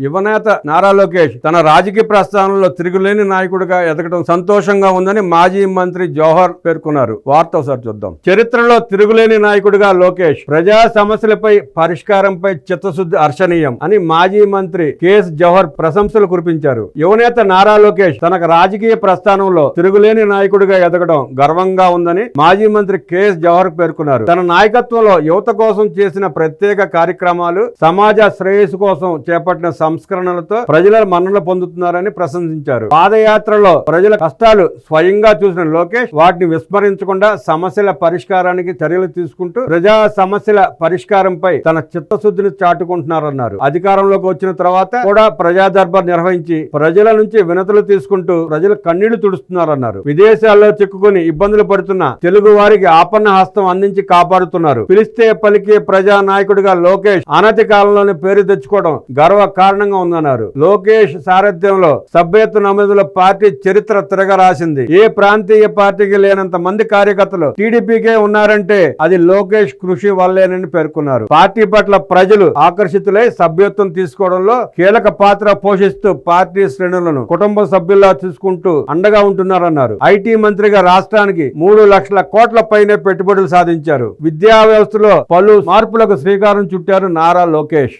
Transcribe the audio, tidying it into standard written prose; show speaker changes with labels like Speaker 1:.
Speaker 1: యువనేత నారా లోకేష్ తన రాజకీయ ప్రస్థానంలో తిరుగులేని నాయకుడిగా ఎదగడం సంతోషంగా ఉందని మాజీ మంత్రి జవహర్ పేర్కొన్నారు. వార్త ఒకసారి చూద్దాం. చరిత్రలో తిరుగులేని నాయకుడిగా లోకేష్, ప్రజా సమస్యలపై పరిష్కారంపై చిత్తశుద్ధి హర్షణీయం అని మాజీ మంత్రి కేఎస్ జవహర్ ప్రశంసలు కురిపించారు. యువనేత నారా లోకేష్ తనకు రాజకీయ ప్రస్థానంలో తిరుగులేని నాయకుడిగా ఎదగడం గర్వంగా ఉందని మాజీ మంత్రి కేఎస్ జవహర్ పేర్కొన్నారు. తన నాయకత్వంలో యువత కోసం చేసిన ప్రత్యేక కార్యక్రమాలు, సమాజ శ్రేయస్సు కోసం చేపట్టిన సంస్కరణలతో ప్రజల మన్ననలు పొందుతున్నారని ప్రశంసించారు. పాదయాత్రలో ప్రజల కష్టాలు స్వయంగా చూసిన లోకేష్ వాటిని విస్మరించకుండా సమస్యల పరిష్కారానికి చర్యలు తీసుకుంటూ ప్రజా సమస్యల పరిష్కారంపై తన చిత్తశుద్ధిని చాటుకుంటున్నారన్నారు. అధికారంలోకి వచ్చిన తర్వాత కూడా ప్రజా దర్బార్ నిర్వహించి ప్రజల నుంచి వినతులు తీసుకుంటూ ప్రజల కన్నీళ్లు తుడుస్తున్నారన్నారు. విదేశాల్లో చిక్కుకుని ఇబ్బందులు పడుతున్న తెలుగు వారికి ఆపన్న హస్తం అందించి కాపాడుతున్నారు. పిలిస్తే పలికే ప్రజా నాయకుడిగా లోకేష్ అనతి కాలంలోనే పేరు తెచ్చుకోవడం గర్వ కారణంగా ఉందన్నారు. లోకేష్ సారథ్యంలో సభ్యత్వ నమోదులో పార్టీ చరిత్ర తిరగరాసింది. ఏ ప్రాంతీయ పార్టీకి లేనంత మంది కార్యకర్తలు టీడీపీకే ఉన్నారంటే అది లోకేష్ కృషి వల్లేనని పేర్కొన్నారు. పార్టీ పట్ల ప్రజలు ఆకర్షితులై సభ్యత్వం తీసుకోవడంలో కీలక పాత్ర పోషిస్తూ పార్టీ శ్రేణులను కుటుంబ సభ్యుల్లా తీసుకుంటూ అండగా ఉంటున్నారన్నారు. ఐటీ మంత్రిగా రాష్ట్రానికి 3 లక్షల కోట్ల పైనే పెట్టుబడులు సాధించారు. విద్యా వ్యవస్థలో పలు మార్పులకు శ్రీకారం చుట్టారు నారా లోకేష్.